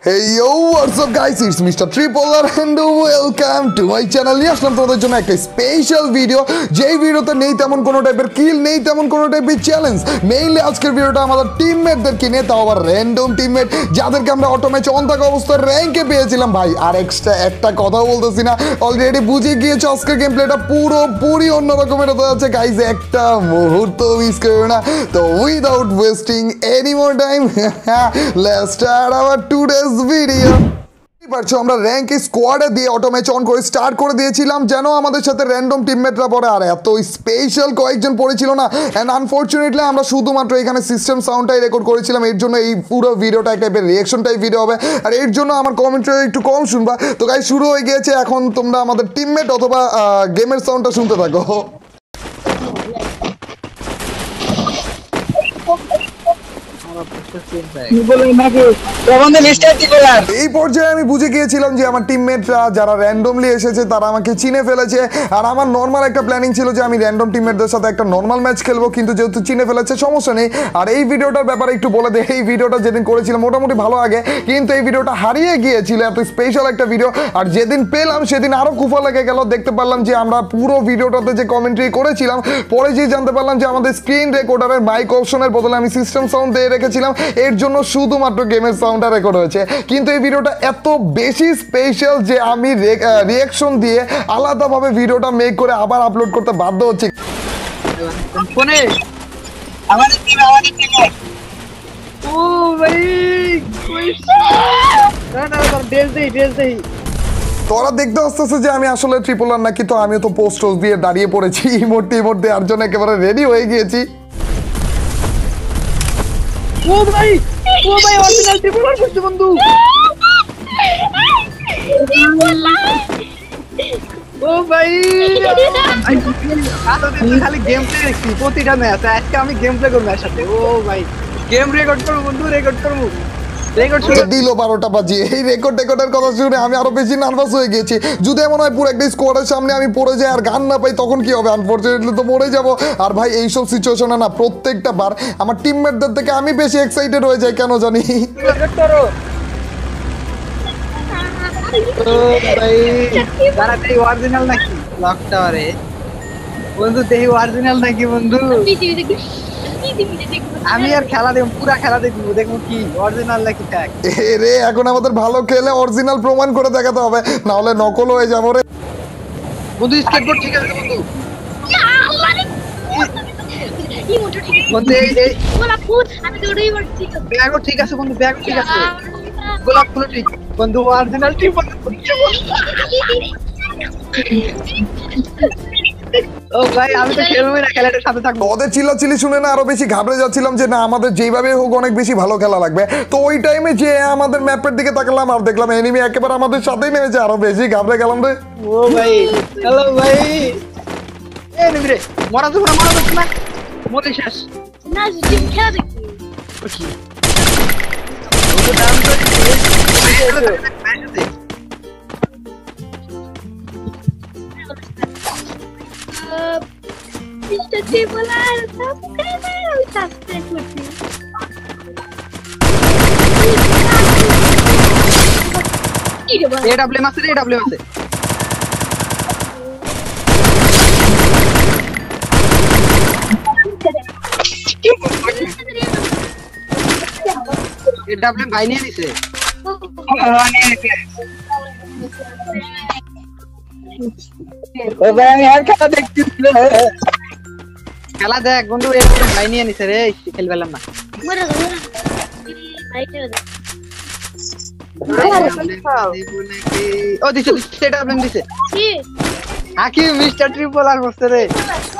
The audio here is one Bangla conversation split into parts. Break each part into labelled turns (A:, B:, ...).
A: Hey yo, what's up guys? It's Mr. Tripolar and welcome to my channel. নিয়ে আসলাম তোমাদের জন্য একটা স্পেশাল ভিডিও, যেই ভিডিওতে নেই তেমন কোনো টাইপের কিল, নেই তেমন কোনো টাইপের চ্যালেঞ্জ। মেইনলি আজকের ভিডিওটা আমাদের টিমমেটদেরকে নিয়ে, তাও আবার র্যান্ডম টিমমেট যাদেরকে আমরা অটো ম্যাচ অন থাকা অবস্থায় র্যাঙ্কে পেয়েছিলাম। ভাই আর এক্সট্রা একটা কথা বলতেছি না, অলরেডি বুঝে গিয়েছো আজকের গেম প্লেটা পুরোপুরি অন্য রকমের হতে যাচ্ছে গাইজ, একটা মুহূর্ত মিস করো না। তো without wasting any more time, let's start our today's video. পারছো আমরা র্যাঙ্কে স্কোয়াডে দিয়ে অটো ম্যাচ অন করে স্টার্ট করে দিয়েছিলাম, যেন আমাদের সাথে র্যান্ডম টিমমেটরা পড়ে। আর এত স্পেশাল কয়েকজন পড়েছিল না, অ্যান্ড আনফর্চুনেটলি আমরা শুধুমাত্র এখানে সিস্টেম সাউন্ডটাই রেকর্ড করেছিলাম। এর জন্য এই পুরো ভিডিওটা একটা টাইপের রিয়েকশন টাইপ ভিডিও হবে, আর এর জন্য আমার কমেন্টটা একটু কম শুনবা। তো গাইস শুরু হয়ে গিয়েছে, এখন তোমরা আমাদের টিমমেট অথবা গেমের সাউন্ডটা শুনতে থাকো। এই পর্যায়ে আমি বুঝে গিয়েছিলাম যে আমার টিমমেটরা যারা র্যান্ডমলি এসেছে তারা আমাকে চিনে ফেলেছে। আর আমার নর্মাল একটা প্ল্যানিং ছিল যে আমি র্যান্ডম টিমমেটদের সাথে একটা নর্মাল ম্যাচ খেলবো, কিন্তু যেহেতু চিনে ফেলেছে সমস্যা নেই। আর এই ভিডিওটার ব্যাপারে একটু বলে দেয়, এই ভিডিওটা যেদিন করেছিলাম মোটামুটি ভালো আগে, কিন্তু এই ভিডিওটা হারিয়ে গিয়েছিল, এত স্পেশাল একটা ভিডিও। আর যেদিন পেলাম সেদিন আরও কুফা লেগে গেল, দেখতে পারলাম যে আমরা পুরো ভিডিওটাতে যে কমেন্ট্রি করেছিলাম, পরে যে জানতে পারলাম যে আমাদের স্ক্রিন রেকর্ডারের মাইক অপশনের বদলে আমি সিস্টেম সাউন্ড দিয়ে রেখেছিলাম, এর জন্য শুধুমাত্র গেমের সাউন্ডটা রেকর্ড হয়েছে। কিন্তু এই ভিডিওটা এত বেশি স্পেশাল যে আমি রিয়াকশন দিয়ে আলাদাভাবে ভিডিওটা মেক করে আবার আপলোড করতে বাধ্য হচ্ছি। তোরা দেখতে আসতেছে যে আমি আসলে ট্রিপলার নাকি, তো আমিও তো পোস্ট দিয়ে দাঁড়িয়ে পড়েছি, ইমোট দেওয়ার জন্য একেবারে রেডি হয়ে গিয়েছি।
B: ও ভাই অরিজিনাল ট্রিপলার করছে বন্ধু। ও ভাই খালি গেম প্লে দেখছি প্রতিটা ম্যাচ, আজকে আমি গেম প্লে করবো একসাথে। ও ভাই গেম রেকর্ড করবো বন্ধু, রেকর্ড করবো।
A: দিল 12টা বাজিয়ে এই রেকর্ডের কথা শুনে আমি আরো বেশি নার্ভাস হয়ে গেছি। যদি এমন হয় পুরো একটা স্কোয়াডের সামনে আমি পড়ে যাই আর গান না পাই, তখন কি হবে? আনফরচুনেটলি তো মরে যাব। আর ভাই এইসব সিচুয়েশনে না প্রত্যেকটা বার আমার টিমমেটদের থেকে আমি বেশি এক্সাইটেড হয়ে যাই, কেন জানি।
B: অরিজিনাল নাকি লকটারে বন্ধু? দেহি অরিজিনাল নাকি বন্ধু? আমি আর খেলা দেখব, পুরা খেলা দেখবো কি অরিজিনাল নাকি ফেক।
A: রে এখন আমাদের ভালো খেলে অরিজিনাল প্রমাণ করে দেখাতে হবে, না হলে নকল হয়ে যাবো রে
B: বন্ধু। স্কেটবোর্ড ঠিক আছে বন্ধু? ব্যাগও ঠিক আছে বন্ধু, ব্যাগ ঠিক আছে, গোলাপ ফুল ঠিক বন্ধু, অরিজিনাল টিম। ও ভাই আমি তো খেলবোই না, খেলাটার সাথে থাকবো।
A: ওদের চিল্লাচিল্লি শুনে না আরো বেশি ঘাবড়ে যাচ্ছিলাম যে না আমাদের যেভাবে হোক অনেক বেশি ভালো খেলা লাগবে। তো ওই টাইমে যে আমাদের ম্যাপের দিকে তাকালাম আর দেখলাম এনিমি একেবারে আমাদের সাথেই নেমেছে, আরো বেশি ঘাবড়ে গেলাম রে।
B: ও ভাই হ্যালো ভাই, এনিমি রে মরা তো না মরে শেষ না, টিম খেলা দেখি। ওকে ওটা নাম তো Mr. Tripolar, subscribe করছি। এডব্লিউএম আছে, এডব্লিউএম আছে। এডব্লিউএম ভাই নিয়ে নিছে। খেলা দেখ বন্ধু, ভাই নিয়ে নিছে রে, খেলবে না। ও দিছে সেটা দিছে আকি মিস্টার ট্রিপলার বসছে রে।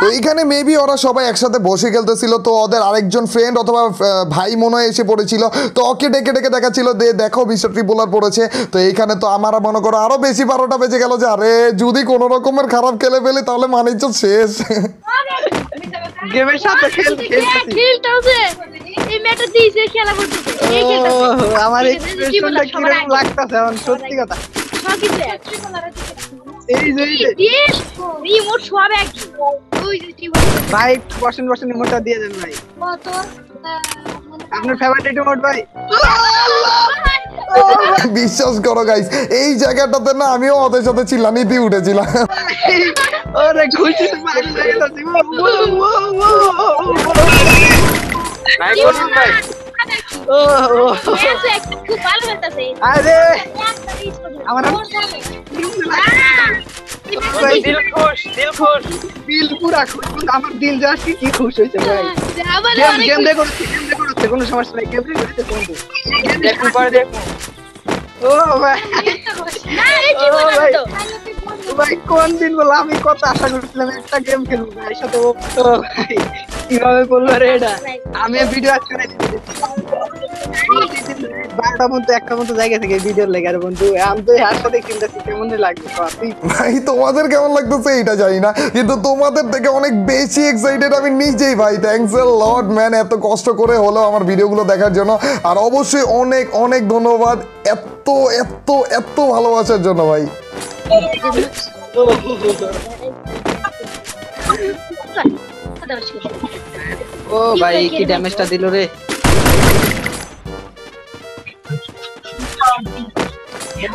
A: তো এইখানে মেবি ওরা সবাই একসাথে বসে খেলতেছিল, তো ওদের আরেকজন ফ্রেন্ড অথবা ভাই মনে হয় এসে পড়েছিল, তো ওকে ডেকে দেখাচ্ছিল দেখো মিস্টার ট্রিপলার পড়েছে। তো এইখানে তো আমার মনে করো আরো বেশি 12টা বেজে গেল যে আরে যদি কোনো রকমের খারাপ খেলে ফেলি তাহলে মানেই তো শেষ।
B: গেমের সাথে খেলতেছে এই ম্যাচটা দিয়েছে খেলা করতেছে। আমার এক্সপ্রেশনটা কি রকম লাগতাছে এখন, সত্যি কথা। এই যে রিমোট সব এক ওই যে ভাই বসেন রিমোটটা দিয়ে দেন ভাই। কত আপনার ফেভারিট রিমোট ভাই?
A: বিশ্বাস করো গাইস, এই জায়গাটাতে না আমিও ওদের সাথে চিল্লানিতে উঠেছিলাম।
B: ওরে খুশি মারি যাইতাছি
C: ভাই কোন ভাই
B: ও
D: খুব ভালো হইতাছে
B: আরে আমার
C: দিল খুশ
B: দিল পুরা খুশ আমার দিল যাচ্ছে কি খুশ হইছে ভাই
D: আবার
B: গেম দেখতে কোনো সমস্যা নাই গেম দেখতে বন্ধু
C: দেখুন পরে দেখুন
B: ও ভাই
D: না এই কি
B: ও
D: বলতো
B: ভাই। ভাই কোন দিন বলে আমি কত আশা করছিলাম একটা গেম খেলবো ভাই সাথে ও ভাই কিভাবে বললো রে এটা আমি ভিডিও আজকে 12টা মতো 1টা মতো জায়গা থেকে ভিডিও লেগে আর বন্ধু আমি তো এর সাথে কিনতেছি কেমন লাগবে তুই
A: ভাই তোমাদের কেমন লাগতেছে এটা জানি না, কিন্তু তোমাদের থেকে অনেক বেশি এক্সাইটেড আমি নিজেই ভাই। থ্যাঙ্কস এ লট ম্যান, এত কষ্ট করে হলো আমার ভিডিওগুলো দেখার জন্য। আর অবশ্যই অনেক অনেক ধন্যবাদ এত এত এত ভালোবাসার জন্য ভাই।
B: ও ভাই কি ড্যামেজটা দিল রে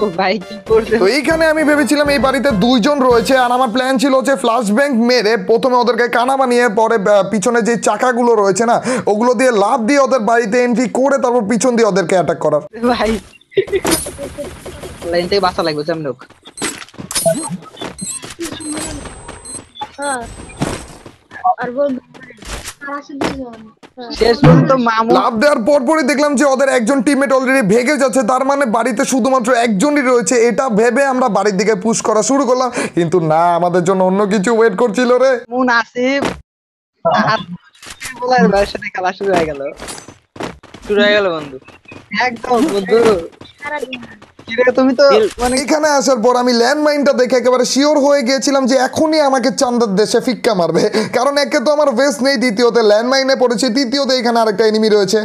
B: ও ভাই কি করছে
A: তো এইখানে আমি ভেবেছিলাম এই বাড়িতে দুইজন রয়েছে, আর আমার প্ল্যান ছিল হচ্ছে ফ্ল্যাশ ব্যাংক মেরে প্রথমে ওদেরকে কানা বানিয়ে পরে পিছনে যে চাকাগুলো রয়েছে না ওগুলো দিয়ে লাফ দিয়ে ওদের বাড়িতে এন্ট্রি করে তারপর পিছন দিয়ে ওদেরকে অ্যাটাক করার।
B: ভাই লাইন থেকে বাঁচা লাগবে সামনে
D: আর বন্ধু
B: শেষ পর্যন্ত মামু
A: লাভ দেওয়ার পরপরই দেখলাম যে ওদের একজন টিমমেট অলরেডি ভেগে যাচ্ছে, তার মানে বাড়িতে শুধুমাত্র একজনই রয়েছে। এটা ভেবে আমরা বাড়ির দিকে পুশ করা শুরু করলাম, কিন্তু না, আমাদের জন্য অন্য কিছু ওয়েট করছিল রে।
B: মুন আসিফ বলার ভাইয়ের সাথে খেলা শুরু হয়ে গেল
C: বন্ধু
B: একদম বন্ধু কি রে তুমি তো মানে
A: এখানে আসার পর আমি ল্যান্ডমাইনটা দেখে একেবারে শিওর হয়ে গিয়েছিলাম যে এখনই আমাকে চান্দার দেশে ফিক্কা মারবে, কারণ একে তো আমার ভেস্ট নেই, দ্বিতীয়তে ল্যান্ডমাইনে পড়েছে, তৃতীয়তে এখানে আরেকটা এনিমি রয়েছে।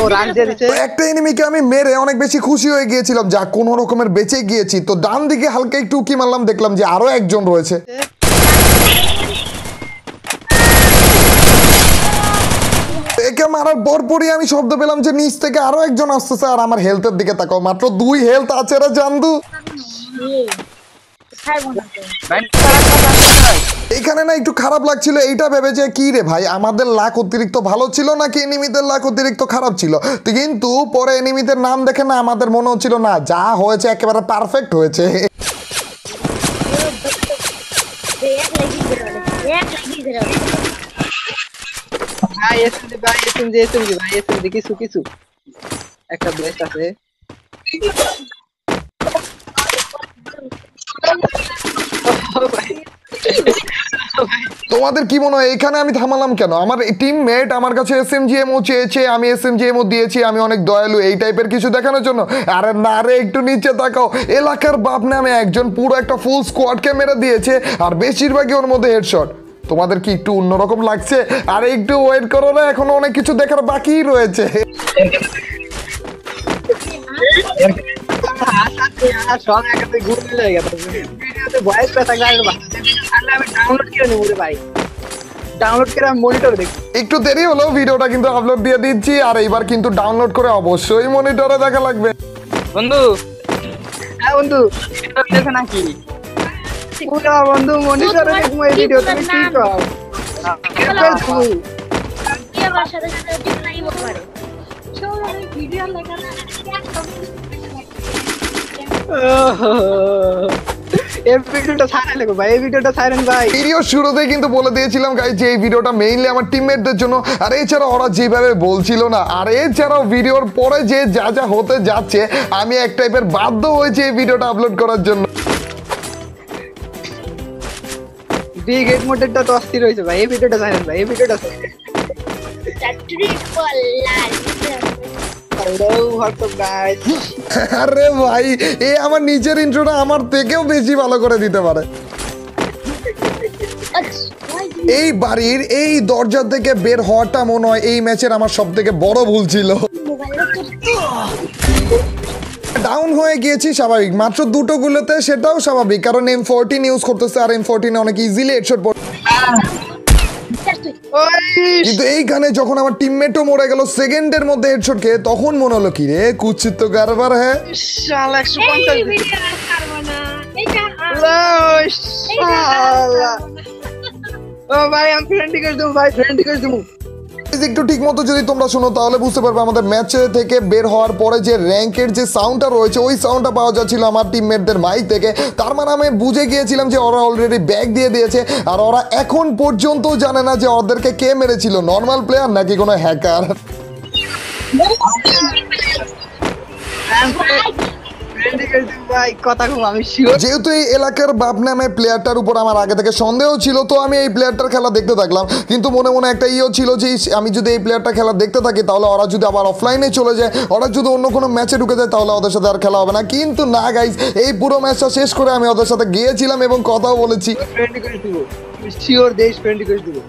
B: ও রান দিয়ে দিছে
A: তো একটা এনিমিকে আমি মেরে অনেক বেশি খুশি হয়ে গিয়েছিলাম, যা কোনো রকমের বেঁচে গিয়েছি। তো ডান দিকে হালকা একটু উকি মারলাম, দেখলাম যে আরো একজন রয়েছে। একে মারার পরপরই আমি শব্দ পেলাম যে নিচ থেকে আরো একজন আসতেছে, আর আমার হেলথের দিকে তাকাও, মাত্র 2 হেলথ আছে রে জান্দু। এখানে না একটু খারাপ লাগছিল, এইটা ভেবে যে কি রে ভাই আমাদের লাক অতিরিক্ত ভালো ছিল নাকি এনিমিদের লাক অতিরিক্ত খারাপ ছিল। তো কিন্তু পরে এনিমিদের নাম দেখে না আমাদের মনে হচ্ছিল না, যা হয়েছে একেবারে পারফেক্ট হয়েছে।
B: ভাই এসএমজি কিছু কিছু একটা ব্লেস্ট আছে
A: তোমাদের কি মনে হয় এখানে আমি থামালাম কেন? আমার টিমমেট আমার কাছে এসএমজিএমও চেয়েছে, আমি এসএমজিএমও দিয়েছি, আমি অনেক দয়ালু এই টাইপের কিছু দেখানোর জন্য। আরে না রে, একটু নিচে তাকাও, এলাকার বাপ নামে একজন পুরো একটা ফুল স্কোয়াডকে মেরে দিয়েছে, আর বেশিরভাগই ওর মধ্যে হেডশট। তোমাদের কি একটু অন্যরকম লাগছে? আর একটু ওয়েট করো না, এখনো অনেক কিছু দেখার বাকি রয়েছে।
B: সব একাতে ঘুরে লেগে গেছে ভিডিওতে ভয়েস পেয়ে থাকলে আর আমি ডাউনলোড করে নেবো রে ভাই, ডাউনলোড করে আমি মনিটরে দেখি।
A: একটু দেরি হলো, ভিডিওটা কিন্তু আপলোড দিয়ে দিচ্ছি, আর এইবার কিন্তু ডাউনলোড করে অবশ্যই মনিটরে দেখা লাগবে।
C: বন্ধু
B: হ্যাঁ বন্ধু
C: দেখো নাকি
B: পুরো বন্ধু মনিটরে দেখবো এই ভিডিও তুমি কি কও তুমি
D: আমার সাথে সাথে নাই বলতে পারে ভিডিও লাগা না
B: এই ভিডিওটা ছাড়াই লাগবে ভাই, এই ভিডিওটা ছাড়েন ভাই।
A: ভিডিও শুরুতেই কিন্তু বলে দিয়েছিলাম গাইস যে এই ভিডিওটা মেইনলি আমার টিমমেটদের জন্য, আর এছাড়া ওরা যেভাবে বলছিল না, আর এছাড়াও ভিডিওর পরে যে যা যা হতে যাচ্ছে আমি এক টাইপের বাধ্য হয়েছি এই ভিডিওটা আপলোড করার জন্য।
B: বিগ হেড মোডেরটা তো অস্থির হয়েছে ভাই, এই ভিডিওটা ছাড়েন ভাই, এই ভিডিওটা ছাড়েন।
D: ট্রিপল লাল
B: হ্যালো হোয়াটসঅ্যাপ গাইস।
A: আরে ভাই এ আমার নিচের ইন্ট্রোটা আমার থেকেও বেশি ভালো করে দিতে পারে। এই বাড়ির এই দরজা থেকে বের হওয়াটা মনে হয় এই ম্যাচের আমার সব থেকে বড় ভুল ছিল। ডাউন হয়ে গিয়েছি স্বাভাবিক, মাত্র 2টো গুলোতে, সেটাও স্বাভাবিক কারণ M14 ইউজ করতেছে, আর M14 অনেক ইজিলি হেডশট কিন্তু এইখানে যখন আমার টিমমেটও মরে গেল সেকেন্ডের মধ্যে হেডশট খেয়ে, তখন মনে হলো কি রে কুচিত তো কারবার হ্যাঁ।
C: শালা 150
D: এই ভিডিও আর ছাড়বো না। এইটা
C: শালা ও ভাই আমি ফ্রেন্ড রিকোয়েস্ট দেবো ভাই, ফ্রেন্ড রিকোয়েস্ট দেবো।
A: একটু ঠিক মতো যদি তোমরা শোনো তাহলে বুঝতে পারবে আমাদের ম্যাচে থেকে বের হওয়ার পরে যে র্যাঙ্কের যে সাউন্ডটা রয়েছে ওই সাউন্ডটা পাওয়া যাচ্ছিল আমার টিমমেটদের মাইক থেকে। তার মানে আমি বুঝে গিয়েছিলাম যে ওরা অলরেডি ব্যাগ দিয়ে দিয়েছে, আর ওরা এখন পর্যন্ত জানে না যে ওদেরকে কে মেরেছিল, নর্মাল প্লেয়ার নাকি কোনো হ্যাকার।
C: ফ্রেন্ড রিকোয়েস্ট দেবো ভাই, কথা কম আমি শিওর।
A: যেহেতু এই এলাকার বাপ নামে প্লেয়ারটার উপর আমার আগে থেকে সন্দেহ ছিল, তো আমি এই প্লেয়ারটার খেলা দেখতে থাকলাম। কিন্তু মনে মনে একটা ইয়েও ছিল যে আমি যদি এই প্লেয়ারটা খেলা দেখতে থাকি তাহলে ওরা যদি আবার অফলাইনে চলে যায়, ওরা যদি অন্য কোনো ম্যাচে ঢুকে যায় তাহলে ওদের সাথে আর খেলা হবে না। কিন্তু না গাইস, এই পুরো ম্যাচটা শেষ করে আমি ওদের সাথে গিয়েছিলাম এবং কথাও বলেছি।
C: ফ্রেন্ড রিকোয়েস্ট দেবো, শিওর দেশ ফ্রেন্ড রিকোয়েস্ট দেবো।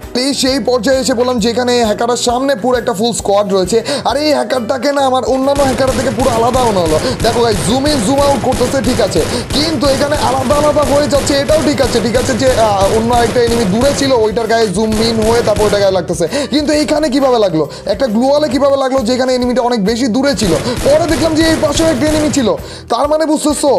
A: সেই পর্যায়ে এসে বললাম যেখানে হ্যাকারের সামনে পুরো একটা ফুল স্কোয়াড রয়েছে, আর এই হ্যাকারটাকে না আমার অন্যান্য হ্যাকার থেকে পুরো আলাদা মনে হলো। দেখো ভাই জুম ইন জুম আউট করতেছে ঠিক আছে, কিন্তু এখানে আলাদা আলাদা হয়ে যাচ্ছে, এটাও ঠিক আছে যে অন্য একটা এনিমি দূরে ছিল ওইটার গায়ে জুম ইন হয়ে তারপর ওইটা গায়ে লাগতেছে। কিন্তু এইখানে কিভাবে লাগলো, একটা গ্লোয়ালে কিভাবে লাগলো যেখানে এনিমিটা অনেক বেশি দূরে ছিল, পরে দেখলাম যে এই পাশেও একটা এনিমি ছিল। তার মানে বুঝতেছো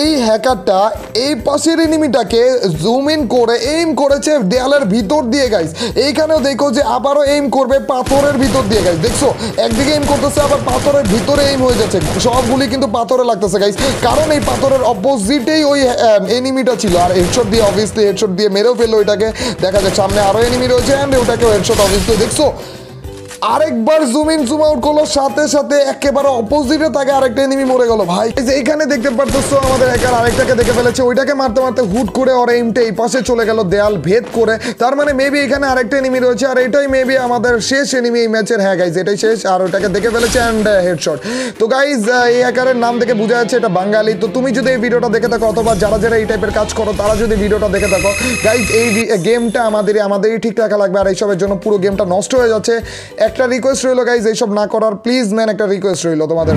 A: এই হ্যাকারটা এই পাশের এনিমিটাকে জুম ইন করে এইম করেছে দেয়ালের ভিতর দিয়ে গাইস। এইখানেও দেখো যে আবারও এইম করবে পাথরের ভিতর দিয়ে গাইস, দেখছো একদিকে এইম করতেছে আবার পাথরের ভিতরে এইম হয়ে যাচ্ছে, সবগুলি কিন্তু পাথরে লাগতেছে গাইস, কারণ এই পাথরের অপোজিটেই ওই এনিমিটা ছিল। আর হেডশট দিয়ে অবভিয়াসলি হেডশট দিয়ে মেরেও ফেললো ওইটাকে। দেখা যায় সামনে আরো এনিমি রয়েছে এন্ড ওটাকেও হেডশট অবভিয়াসলি। দেখছো আরেকবার জুম ইন জুম আউট করলো, সাথে সাথে একেবারে অপোজিটে তাকে আরেকটা এনিমি মরে গেল ভাই। এইখানে দেখতে পারতেছো আমাদের হ্যাকার আরেকটাকে দেখে ফেলেছে, ওইটাকে মারতে মারতে হুট করে ওর এইমটা এই পাশে চলে গেল দেয়াল ভেদ করে। তার মানে মেবি এখানে আরেকটা এনিমি রয়েছে, আর এটাই মেবি আমাদের শেষ এনিমি এই ম্যাচের। হ্যাঁ গাইজ এটাই শেষ, আর ওইটাকে দেখে ফেলেছে অ্যান্ড হেডশট। তো গাইজ এই হ্যাকারের নাম থেকে বোঝা যাচ্ছে এটা বাঙালি। তো তুমি যদি এই ভিডিওটা দেখে থাকো অথবা যারা যারা এই টাইপের কাজ করো তারা যদি ভিডিওটা দেখে থাকো গাইজ, এই গেমটা আমাদেরই ঠিক রাখা লাগবে, আর এইসবের জন্য পুরো গেমটা নষ্ট হয়ে যাচ্ছে। একটা রিকোয়েস্ট রইলো গাইজ এইসব না করার, প্লিজ ম্যান একটা রিকোয়েস্ট রইলো তোমাদের।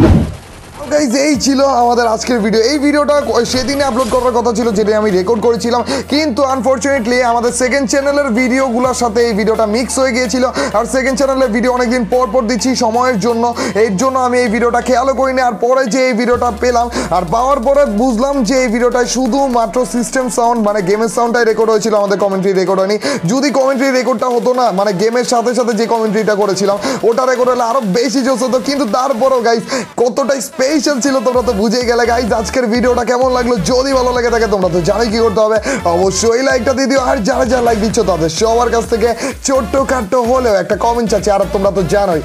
A: গাইজ এই ছিল আমাদের আজকের ভিডিও। এই ভিডিওটা সেদিনে আপলোড করার কথা ছিল যেটা আমি রেকর্ড করেছিলাম, কিন্তু আনফরচুনেটলি আমাদের সেকেন্ড চ্যানেলের ভিডিওগুলোর সাথে এই ভিডিওটা মিক্স হয়ে গিয়েছিল। আর সেকেন্ড চ্যানেলের ভিডিও অনেকদিন পর পর দিচ্ছি সময়ের জন্য, এর জন্য আমি এই ভিডিওটা খেয়ালও করিনি। আর পরে যে এই ভিডিওটা পেলাম আর পাওয়ার পরে বুঝলাম যে এই ভিডিওটায় শুধুমাত্র সিস্টেম সাউন্ড মানে গেমের সাউন্ডটাই রেকর্ড হয়েছিল, আমাদের কমেন্ট্রি রেকর্ড হয়নি। যদি কমেন্ট্রি রেকর্ডটা হতো না মানে গেমের সাথে সাথে যে কমেন্ট্রিটা করেছিলাম ওটা রেকর্ড হলে আরও বেশি জোস হতো। কিন্তু তারপরেও গাইজ কতটা স্পেশাল ছিল তোমরা তো বুঝেই গেলে। গাইজ আজকের ভিডিওটা কেমন লাগলো, যদি ভালো লাগে থাকে তোমরা তো জানোই কি করতে হবে, অবশ্যই লাইকটা দিয়ে দিও। আর যারা যারা লাইক দিচ্ছ তাদের সবার কাছ থেকে ছোট্ট খাট্টো হলেও একটা কমেন্ট চাচ্ছি। আর তোমরা তো জানোই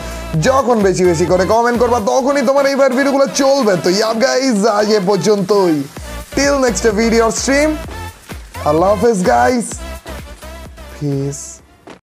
A: যখন বেশি বেশি করে কমেন্ট করবা তখনই তোমার এইবার ভিডিওগুলো চলবে। তো ইয়াপ গাইজ আজ এ পর্যন্তই, টিল নেক্সট ভিডিও স্ট্রিম, আল্লাহ হাফেজ গাইজ, পিস।